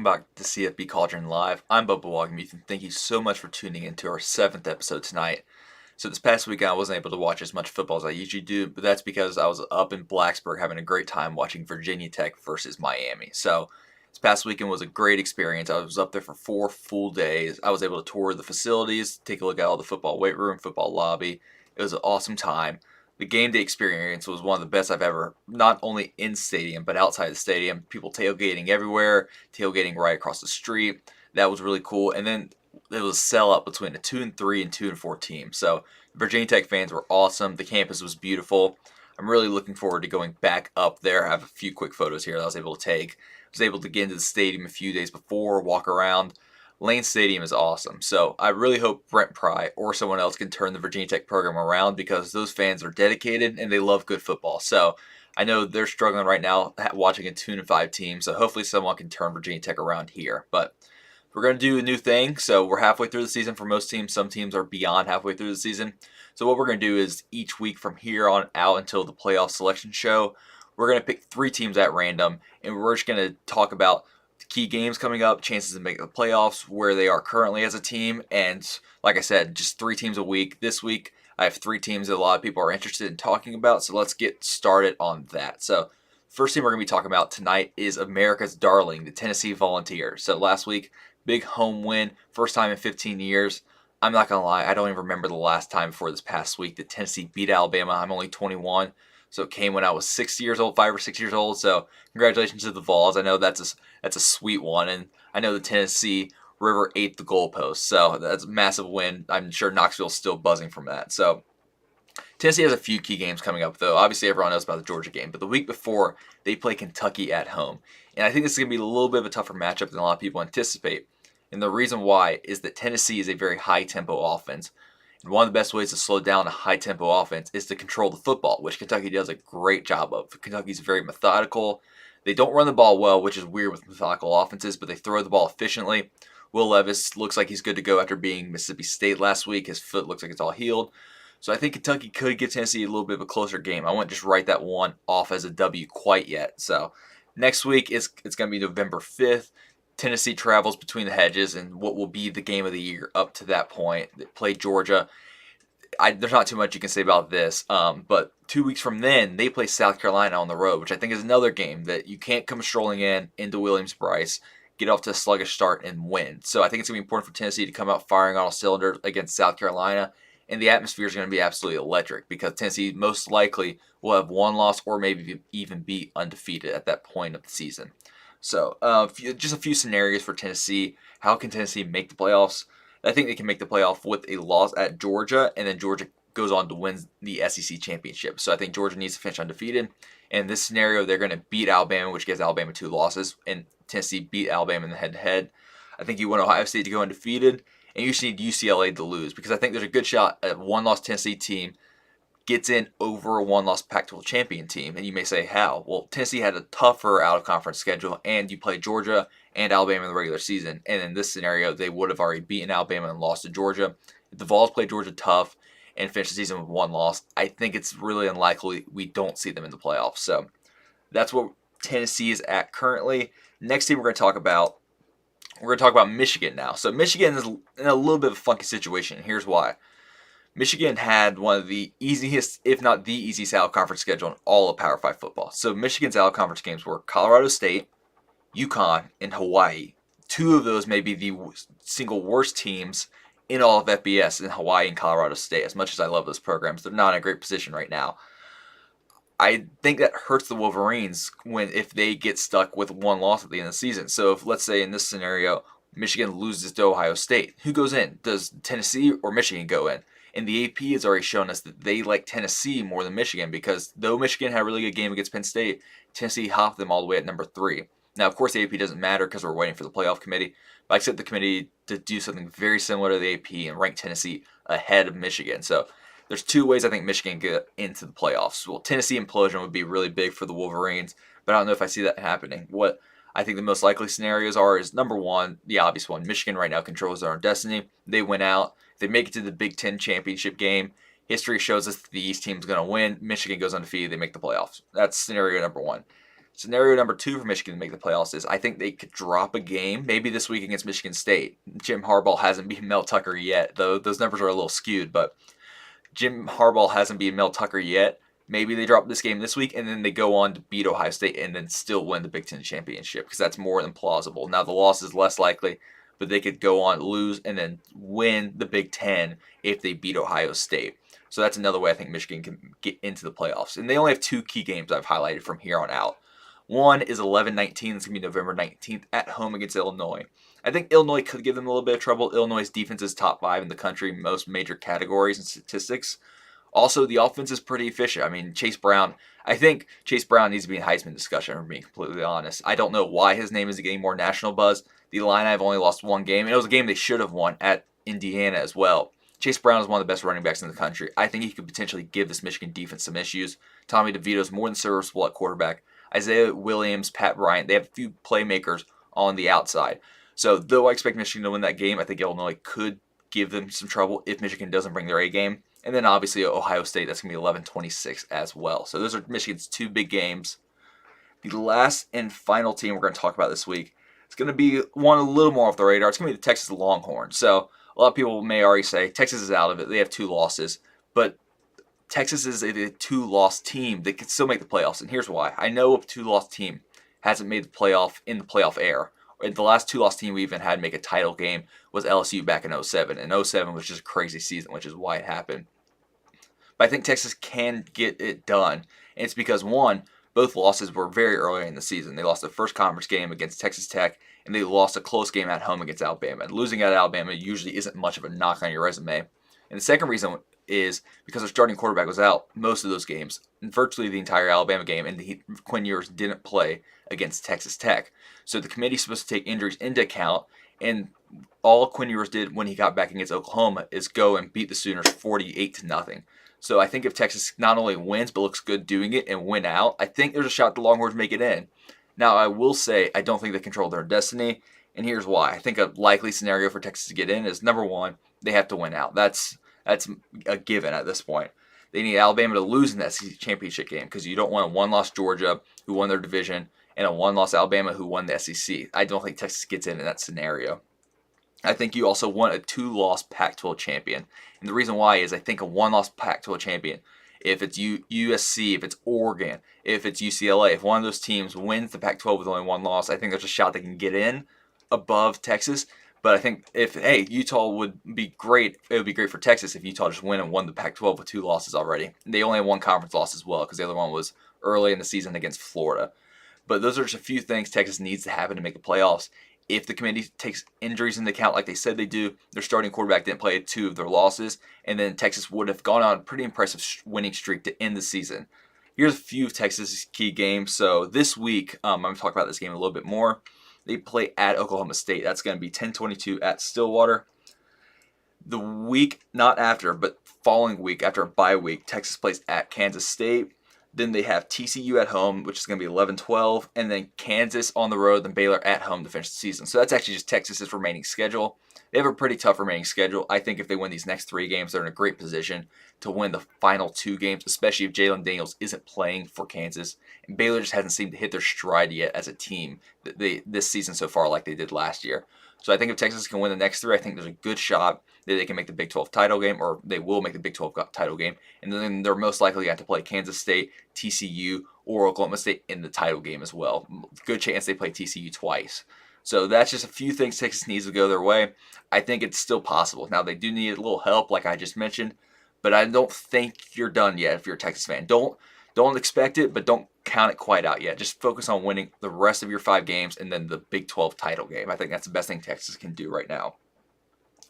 welcome back to CFB Cauldron Live. I'm Bubba Wagamuth, and thank you so much for tuning in to our 7th episode tonight. So this past weekend I wasn't able to watch as much football as I usually do, but that's because I was up in Blacksburg having a great time watching Virginia Tech versus Miami. So this past weekend was a great experience. I was up there for 4 full days. I was able to tour the facilities, take a look at all the football weight room, football lobby. It was an awesome time. The game day experience was one of the best I've ever, not only in stadium, but outside the stadium. People tailgating everywhere, tailgating right across the street. That was really cool. And then it was a sell-out between a 2-3 and 2-4 team. So Virginia Tech fans were awesome. The campus was beautiful. I'm really looking forward to going back up there. I have a few quick photos here that I was able to take. I was able to get into the stadium a few days before, walk around. Lane Stadium is awesome. So I really hope Brent Pry or someone else can turn the Virginia Tech program around because those fans are dedicated and they love good football. So I know they're struggling right now watching a 2-5 team. So hopefully someone can turn Virginia Tech around here. But we're going to do a new thing. So we're halfway through the season for most teams. Some teams are beyond halfway through the season. So what we're going to do is each week from here on out until the playoff selection show, we're going to pick 3 teams at random. And we're just going to talk about key games coming up, chances to make the playoffs, where they are currently as a team, and like I said, just 3 teams a week. This week, I have 3 teams that a lot of people are interested in talking about, so let's get started on that. So, first team we're going to be talking about tonight is America's darling, the Tennessee Volunteers. So last week, big home win, first time in 15 years. I'm not going to lie, I don't even remember the last time before this past week that Tennessee beat Alabama. I'm only 21. So it came when I was 6 years old, 5 or 6 years old. So congratulations to the Vols. I know that's a sweet one, and I know the Tennessee River ate the goalpost. So that's a massive win. I'm sure Knoxville's still buzzing from that. So Tennessee has a few key games coming up, though. Obviously, everyone knows about the Georgia game, but the week before they play Kentucky at home, and I think this is going to be a little bit of a tougher matchup than a lot of people anticipate. And the reason why is that Tennessee is a very high-tempo offense. And one of the best ways to slow down a high-tempo offense is to control the football, which Kentucky does a great job of. Kentucky's very methodical. They don't run the ball well, which is weird with methodical offenses, but they throw the ball efficiently. Will Levis looks like he's good to go after being Mississippi State last week. His foot looks like it's all healed. So I think Kentucky could give Tennessee a little bit of a closer game. I wouldn't just write that one off as a W quite yet. So next week it's going to be November 5th. Tennessee travels between the hedges and what will be the game of the year up to that point. They play Georgia. There's not too much you can say about this, but 2 weeks from then, they play South Carolina on the road, which I think is another game that you can't come strolling into Williams-Brice, get off to a sluggish start, and win. So I think it's going to be important for Tennessee to come out firing on all cylinders against South Carolina, and the atmosphere is going to be absolutely electric because Tennessee most likely will have one loss or maybe even be undefeated at that point of the season. So just a few scenarios for Tennessee. How can Tennessee make the playoffs? I think they can make the playoff with a loss at Georgia, and then Georgia goes on to win the SEC championship. So I think Georgia needs to finish undefeated. And in this scenario, they're going to beat Alabama, which gives Alabama 2 losses, and Tennessee beat Alabama in the head-to-head. I think you want Ohio State to go undefeated, and you just need UCLA to lose, because I think there's a good shot at one-loss Tennessee team gets in over a one-loss Pac-12 champion team. And you may say, how? Well, Tennessee had a tougher out-of-conference schedule, and you play Georgia and Alabama in the regular season. And in this scenario, they would have already beaten Alabama and lost to Georgia. If the Vols play Georgia tough and finish the season with 1 loss, I think it's really unlikely we don't see them in the playoffs. So that's what Tennessee is at currently. Next team we're going to talk about Michigan now. So Michigan is in a little bit of a funky situation. Here's why. Michigan had one of the easiest, if not the easiest, out-of-conference schedule in all of Power 5 football. So Michigan's out-of-conference games were Colorado State, UConn, and Hawaii. 2 of those may be the single worst teams in all of FBS in Hawaii and Colorado State. As much as I love those programs, they're not in a great position right now. I think that hurts the Wolverines if they get stuck with 1 loss at the end of the season. So if, let's say in this scenario, Michigan loses to Ohio State, who goes in? Does Tennessee or Michigan go in? And the AP has already shown us that they like Tennessee more than Michigan, because though Michigan had a really good game against Penn State, Tennessee hopped them all the way at number 3. Now, of course, the AP doesn't matter because we're waiting for the playoff committee, but I expect the committee to do something very similar to the AP and rank Tennessee ahead of Michigan. So there's 2 ways I think Michigan can get into the playoffs. Well, Tennessee implosion would be really big for the Wolverines, but I don't know if I see that happening. What I think the most likely scenarios is number 1, the obvious one. Michigan right now controls their own destiny. They win out. They make it to the Big Ten championship game. History shows us the East team's going to win. Michigan goes undefeated. They make the playoffs. That's scenario number 1. Scenario number 2 for Michigan to make the playoffs is I think they could drop a game, maybe this week against Michigan State. Jim Harbaugh hasn't beaten Mel Tucker yet, though those numbers are a little skewed, but Jim Harbaugh hasn't beaten Mel Tucker yet. Maybe they drop this game this week and then they go on to beat Ohio State and then still win the Big Ten championship because that's more than plausible. Now, the loss is less likely, but they could go on, lose, and then win the Big Ten if they beat Ohio State. So that's another way I think Michigan can get into the playoffs. And they only have 2 key games I've highlighted from here on out. One is 11-19. It's going to be November 19th at home against Illinois. I think Illinois could give them a little bit of trouble. Illinois' defense is top 5 in the country in most major categories and statistics. Also, the offense is pretty efficient. I mean, Chase Brown, I think Chase Brown needs to be in Heisman discussion, for being completely honest. I don't know why his name isn't getting more national buzz. The Illini have only lost 1 game, and it was a game they should have won at Indiana as well. Chase Brown is one of the best running backs in the country. I think he could potentially give this Michigan defense some issues. Tommy DeVito is more than serviceable at quarterback. Isaiah Williams, Pat Bryant, they have a few playmakers on the outside. So, though I expect Michigan to win that game, I think Illinois could give them some trouble if Michigan doesn't bring their A game. And then obviously Ohio State, that's going to be 11-26 as well. So those are Michigan's 2 big games. The last and final team we're going to talk about this week, it's going to be one a little more off the radar. It's going to be the Texas Longhorns. So a lot of people may already say Texas is out of it. They have 2 losses. But Texas is a 2-loss team that can still make the playoffs. And here's why. I know a 2-loss team hasn't made the playoff in the playoff era. The last 2-loss team we even had make a title game was LSU back in 2007. And 2007 was just a crazy season, which is why it happened. But I think Texas can get it done. And it's because, one, both losses were very early in the season. They lost the first conference game against Texas Tech, and they lost a close game at home against Alabama. And losing at Alabama usually isn't much of a knock on your resume. And the second reason is because their starting quarterback was out most of those games, virtually the entire Alabama game, and Quinn Ewers didn't play against Texas Tech. So the committee's supposed to take injuries into account, and all Quinn Ewers did when he got back against Oklahoma is go and beat the Sooners 48-0. So I think if Texas not only wins but looks good doing it and win out, I think there's a shot the Longhorns make it in. Now, I will say I don't think they control their destiny, and here's why. I think a likely scenario for Texas to get in is, number one, they have to win out. That's a given at this point. They need Alabama to lose in that SEC championship game because you don't want a 1-loss Georgia who won their division and a 1-loss Alabama who won the SEC. I don't think Texas gets in that scenario. I think you also want a 2-loss Pac-12 champion. And the reason why is I think a 1-loss Pac-12 champion, if it's USC, if it's Oregon, if it's UCLA, if one of those teams wins the Pac-12 with only 1 loss, I think there's a shot they can get in above Texas. But I think Utah would be great. It would be great for Texas if Utah just won the Pac-12 with 2 losses already. They only have 1 conference loss as well because the other one was early in the season against Florida. But those are just a few things Texas needs to happen to make the playoffs. If the committee takes injuries into account like they said they do, their starting quarterback didn't play 2 of their losses, and then Texas would have gone on a pretty impressive winning streak to end the season. Here's a few of Texas' key games. So this week, I'm going to talk about this game a little bit more. They play at Oklahoma State. That's going to be 10-22 at Stillwater. The week, not after, but following week, after a bye week, Texas plays at Kansas State. Then they have TCU at home, which is going to be 11-12, and then Kansas on the road, then Baylor at home to finish the season. So that's actually just Texas's remaining schedule. They have a pretty tough remaining schedule. I think if they win these next 3 games, they're in a great position to win the final 2 games, especially if Jalen Daniels isn't playing for Kansas. And Baylor just hasn't seemed to hit their stride yet as a team this season so far like they did last year. So I think if Texas can win the next 3, I think there's a good shot that they can make the Big 12 title game, or they will make the Big 12 title game. And then they're most likely going to play Kansas State, TCU, or Oklahoma State in the title game as well. Good chance they play TCU twice. So that's just a few things Texas needs to go their way. I think it's still possible. Now, they do need a little help, like I just mentioned, but I don't think you're done yet if you're a Texas fan. Don't expect it, but don't count it quite out yet. Just focus on winning the rest of your 5 games and then the Big 12 title game. I think that's the best thing Texas can do right now.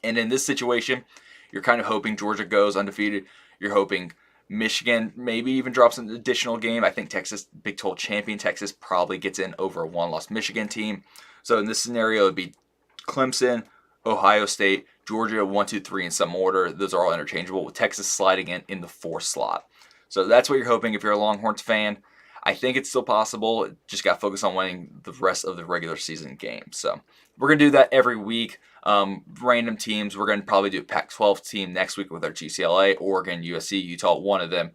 And in this situation, you're kind of hoping Georgia goes undefeated. You're hoping Michigan maybe even drops an additional game. I think Texas, Big 12 champion Texas, probably gets in over a 1-loss Michigan team. So in this scenario, it would be Clemson, Ohio State, Georgia, 1, 2, 3 in some order. Those are all interchangeable, with Texas sliding in the 4th slot. So that's what you're hoping if you're a Longhorns fan. I think it's still possible. Just got to focus on winning the rest of the regular season games. So we're going to do that every week. Random teams. We're going to probably do a Pac-12 team next week with our UCLA, Oregon, USC, Utah, one of them.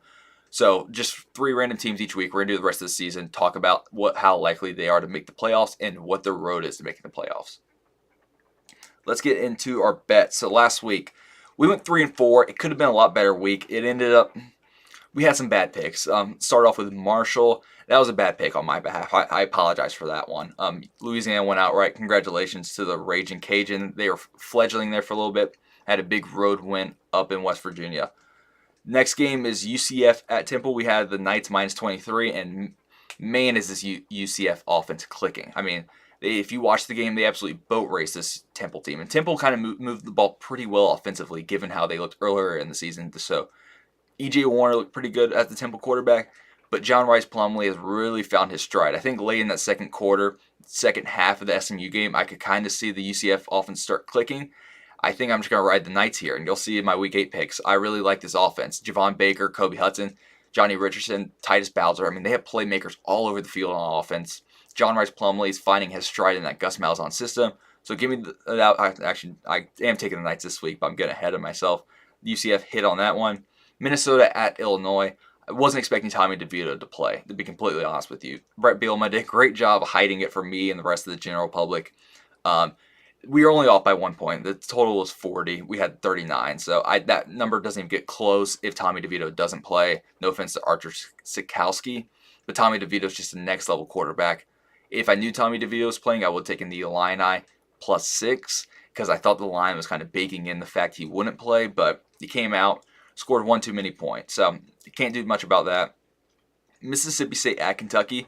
So just 3 random teams each week. We're going to do the rest of the season, talk about how likely they are to make the playoffs and what their road is to making the playoffs. Let's get into our bets. So last week, we went 3-4. It could have been a lot better week. It ended up, we had some bad picks. Start off with Marshall. That was a bad pick on my behalf. I apologize for that one. Louisiana went outright. Congratulations to the Raging Cajun. They were fledgling there for a little bit. Had a big road win up in West Virginia. Next game is UCF at Temple. We had the Knights -23, and man, is this UCF offense clicking. I mean, if you watch the game, they absolutely boat race this Temple team. And Temple kind of moved the ball pretty well offensively, given how they looked earlier in the season. So E.J. Warner looked pretty good at the Temple quarterback, but John Rice Plumlee has really found his stride. I think late in that second quarter, second half of the SMU game, I could kind of see the UCF offense start clicking. I think I'm just going to ride the Knights here, and you'll see in my Week 8 picks. I really like this offense. Javon Baker, Kobe Hudson, Johnny Richardson, Titus Bowser. I mean, they have playmakers all over the field on offense. John Rice Plumlee is finding his stride in that Gus Malzahn system. So give me that. I am taking the Knights this week, but I'm getting ahead of myself. UCF hit on that one. Minnesota at Illinois. I wasn't expecting Tommy DeVito to play, to be completely honest with you. Brett Bielema did a great job hiding it from me and the rest of the general public. We were only off by 1 point. The total was 40. We had 39. So that number doesn't even get close if Tommy DeVito doesn't play. No offense to Archer Sikowski, but Tommy DeVito is just a next level quarterback. If I knew Tommy DeVito was playing, I would have taken the Illini +6 because I thought the line was kind of baking in the fact he wouldn't play, but he came out, scored one too many points. So you can't do much about that. Mississippi State at Kentucky.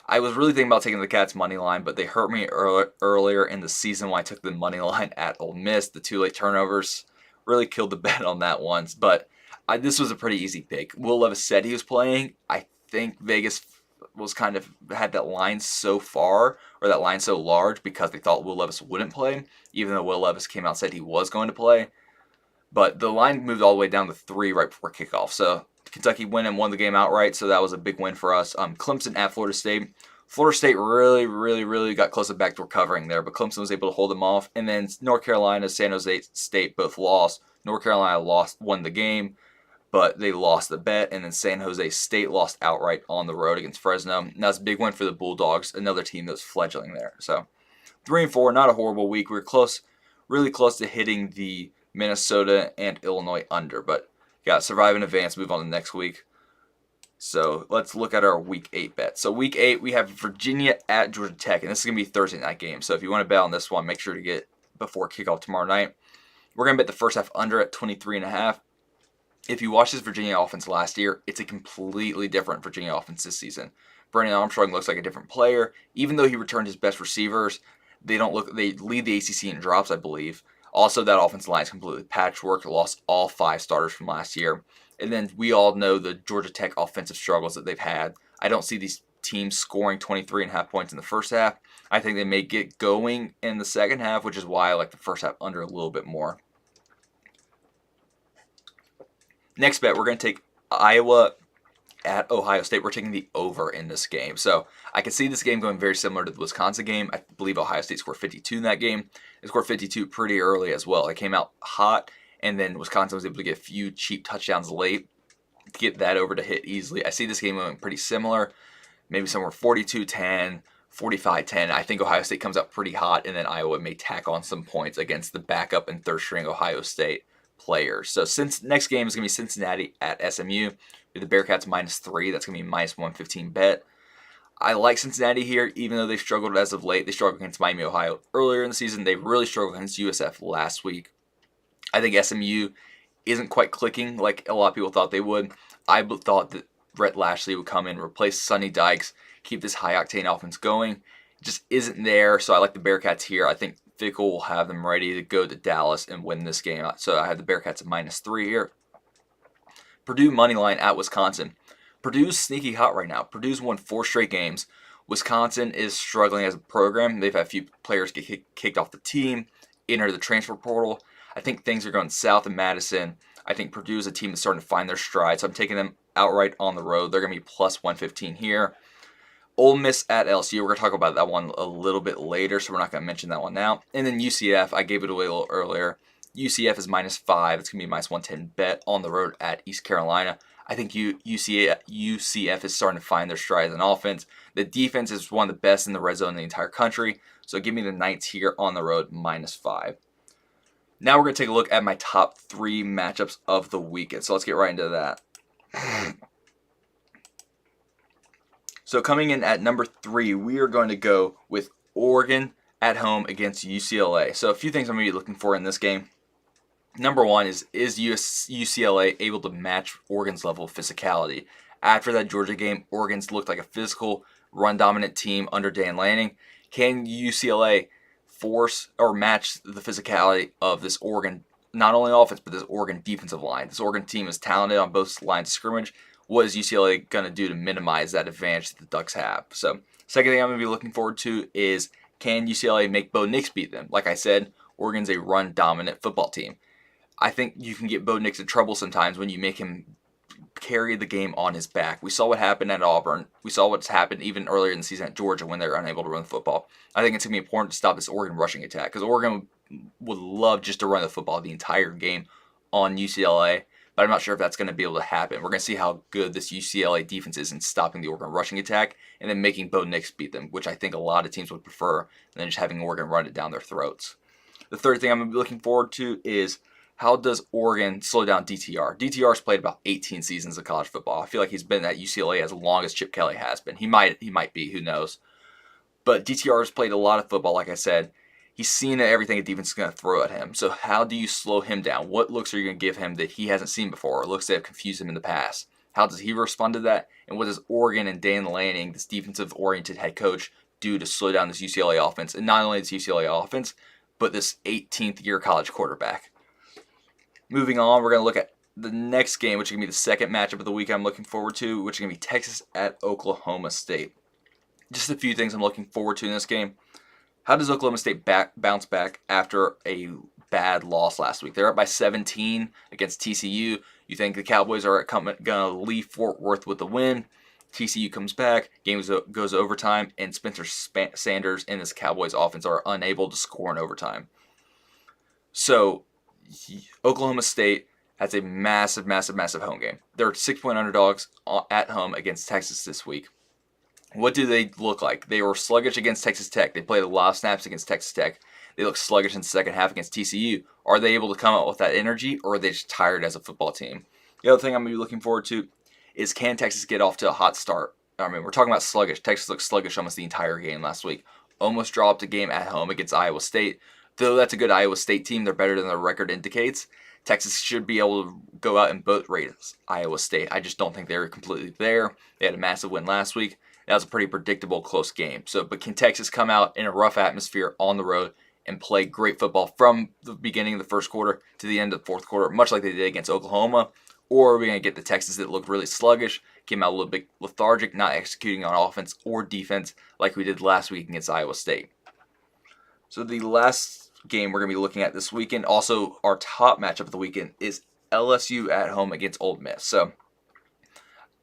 I was really thinking about taking the Cats money line, but they hurt me earlier in the season when I took the money line at Ole Miss. The 2 late turnovers really killed the bet on that once, but this was a pretty easy pick. Will Levis said he was playing. I think Vegas was kind of had that line so far, or that line so large, because they thought Will Levis wouldn't play, even though Will Levis came out and said he was going to play. But the line moved all the way down to 3 right before kickoff. So Kentucky went and won the game outright, so that was a big win for us. Clemson at Florida State. Florida State really got close to backdoor covering there, but Clemson was able to hold them off. And then North Carolina, San Jose State both lost. North Carolina won the game, but they lost the bet. And then San Jose State lost outright on the road against Fresno. And that's a big win for the Bulldogs, another team that was fledgling there. So 3-4, not a horrible week. We were close, really close to hitting the Minnesota and Illinois under, but got to survive in advance, move on to next week. So let's look at our Week 8 bet. So Week 8, we have Virginia at Georgia Tech, and this is going to be a Thursday night game. So if you want to bet on this one, make sure to get before kickoff tomorrow night. We're going to bet the first half under at 23.5. If you watch this Virginia offense last year, it's a completely different Virginia offense this season. Brennan Armstrong looks like a different player. Even though he returned his best receivers, they lead the ACC in drops, I believe. Also, that offensive line is completely patchwork. Lost all 5 starters from last year. And then we all know the Georgia Tech offensive struggles that they've had. I don't see these teams scoring 23.5 points in the first half. I think they may get going in the second half, which is why I like the first half under a little bit more. Next bet, we're going to take Iowa at Ohio State. We're taking the over in this game. So I can see this game going very similar to the Wisconsin game. I believe Ohio State scored 52 in that game. They scored 52 pretty early as well. It came out hot, and then Wisconsin was able to get a few cheap touchdowns late to get that over to hit easily. I see this game going pretty similar, maybe somewhere 42-10, 45-10. I think Ohio State comes out pretty hot, and then Iowa may tack on some points against the backup and third-string Ohio State players. So since next game is going to be Cincinnati at SMU. The Bearcats -3. That's going to be -115 bet. I like Cincinnati here, even though they've struggled as of late. They struggled against Miami, Ohio earlier in the season. They really struggled against USF last week. I think SMU isn't quite clicking like a lot of people thought they would. I thought that Rhett Lashley would come in, replace Sonny Dykes, keep this high-octane offense going. It just isn't there, so I like the Bearcats here. I think Fickle will have them ready to go to Dallas and win this game. So I have the Bearcats at -3 here. Purdue moneyline at Wisconsin. Purdue's sneaky hot right now. Purdue's won 4 straight games. Wisconsin is struggling as a program. They've had a few players get kicked off the team, enter the transfer portal. I think things are going south in Madison. I think Purdue is a team that's starting to find their stride, so I'm taking them outright on the road. They're going to be +115 here. Ole Miss at LSU. We're going to talk about that one a little bit later, so we're not going to mention that one now. And then UCF, I gave it away a little earlier. UCF is -5. It's going to be a -110 bet on the road at East Carolina. I think UCF is starting to find their stride on offense. The defense is one of the best in the red zone in the entire country. So give me the Knights here on the road, -5. Now we're going to take a look at my top 3 matchups of the weekend. So let's get right into that. So coming in at number 3, we are going to go with Oregon at home against UCLA. So a few things I'm going to be looking for in this game. Number 1 is UCLA able to match Oregon's level of physicality? After that Georgia game, Oregon's looked like a physical, run-dominant team under Dan Lanning. Can UCLA force or match the physicality of this Oregon, not only offense, but this Oregon defensive line? This Oregon team is talented on both lines of scrimmage. What is UCLA going to do to minimize that advantage that the Ducks have? So, second thing I'm going to be looking forward to is, can UCLA make Bo Nix beat them? Like I said, Oregon's a run-dominant football team. I think you can get Bo Nix in trouble sometimes when you make him carry the game on his back. We saw what happened at Auburn. We saw what's happened even earlier in the season at Georgia when they were unable to run the football. I think it's going to be important to stop this Oregon rushing attack because Oregon would love just to run the football the entire game on UCLA, but I'm not sure if that's going to be able to happen. We're going to see how good this UCLA defense is in stopping the Oregon rushing attack and then making Bo Nix beat them, which I think a lot of teams would prefer than just having Oregon run it down their throats. The third thing I'm going to be looking forward to is, how does Oregon slow down DTR? DTR's played about 18 seasons of college football. I feel like he's been at UCLA as long as Chip Kelly has been. He might be, who knows. But DTR has played a lot of football, like I said. He's seen everything a defense is going to throw at him. So how do you slow him down? What looks are you going to give him that he hasn't seen before, or looks that have confused him in the past? How does he respond to that? And what does Oregon and Dan Lanning, this defensive-oriented head coach, do to slow down this UCLA offense? And not only this UCLA offense, but this 18th-year college quarterback. Moving on, we're going to look at the next game, which is going to be the second matchup of the week I'm looking forward to, which is going to be Texas at Oklahoma State. Just a few things I'm looking forward to in this game. How does Oklahoma State bounce back after a bad loss last week? They're up by 17 against TCU. You think the Cowboys are going to leave Fort Worth with the win. TCU comes back, game goes overtime, and Spencer Sanders and this Cowboys offense are unable to score in overtime. So Oklahoma State has a massive home game. They're 6-point underdogs at home against Texas this week. What do they look like? They were sluggish against Texas Tech. They played a lot of snaps against Texas Tech. They look sluggish in the second half against TCU. Are they able to come out with that energy, or are they just tired as a football team? The other thing I'm going to be looking forward to is, can Texas get off to a hot start? I mean, we're talking about sluggish. Texas looked sluggish almost the entire game last week. Almost dropped a game at home against Iowa State. Though that's a good Iowa State team, they're better than their record indicates. Texas should be able to go out and boat race Iowa State. I just don't think they were completely there. They had a massive win last week. That was a pretty predictable, close game. But can Texas come out in a rough atmosphere on the road and play great football from the beginning of the first quarter to the end of the fourth quarter, much like they did against Oklahoma? Or are we going to get the Texas that looked really sluggish, came out a little bit lethargic, not executing on offense or defense like we did last week against Iowa State? So the last game we're going to be looking at this weekend, also our top matchup of the weekend, is LSU at home against Ole Miss. So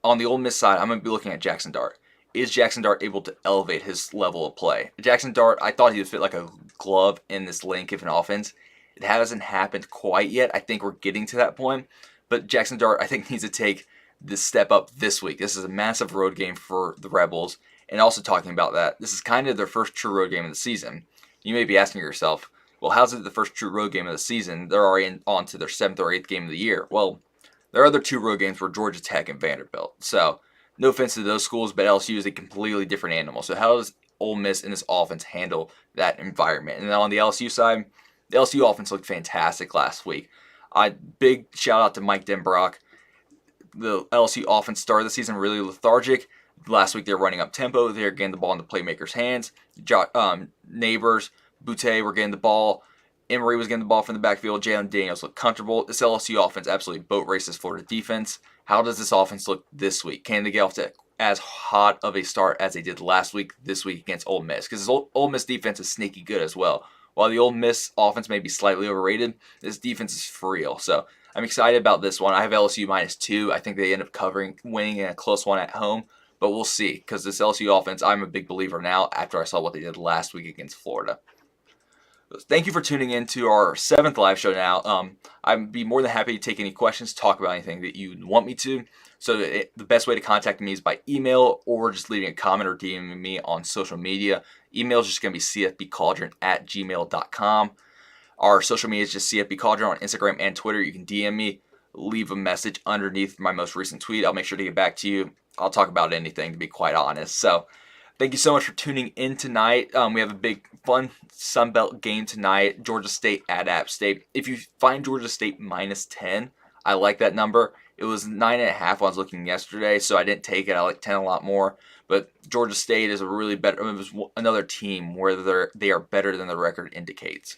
on the Ole Miss side, I'm going to be looking at Jackson Dart. Is Jackson Dart able to elevate his level of play? Jackson Dart, I thought he would fit like a glove in this Lane Kiffin offense. It hasn't happened quite yet. I think we're getting to that point. But Jackson Dart, I think, needs to take this step up this week. This is a massive road game for the Rebels. And also talking about that, this is kind of their first true road game of the season. You may be asking yourself, well, how's it the first true road game of the season? They're already on to their 7th or 8th game of the year. Well, their other 2 road games were Georgia Tech and Vanderbilt. So, no offense to those schools, but LSU is a completely different animal. So how does Ole Miss and this offense handle that environment? And then on the LSU side, the LSU offense looked fantastic last week. Big shout out to Mike Denbrock. The LSU offense started the season really lethargic. Last week they were running up tempo. They were getting the ball in the playmakers' hands. Neighbors, Boutte were getting the ball. Emory was getting the ball from the backfield. Jalen Daniels looked comfortable. This LSU offense absolutely boat races Florida defense. How does this offense look this week? Can they get off to as hot of a start as they did last week, this week against Ole Miss? Because this Ole Miss defense is sneaky good as well. While the Ole Miss offense may be slightly overrated, this defense is for real. So I'm excited about this one. I have LSU -2. I think they end up winning in a close one at home. But we'll see, because this LSU offense, I'm a big believer now after I saw what they did last week against Florida. Thank you for tuning in to our 7th live show now. I'd be more than happy to take any questions, talk about anything that you want me to. So the best way to contact me is by email or just leaving a comment or DMing me on social media. Email is just going to be cfbcauldron@gmail.com. Our social media is just CFB Cauldron on Instagram and Twitter. You can DM me, leave a message underneath my most recent tweet. I'll make sure to get back to you. I'll talk about anything, to be quite honest. So thank you so much for tuning in tonight. We have a big, fun Sunbelt game tonight. Georgia State at App State. If you find Georgia State -10, I like that number. It was 9.5 when I was looking yesterday, so I didn't take it. I like 10 a lot more. But Georgia State is a really better. It was another team where they are better than the record indicates.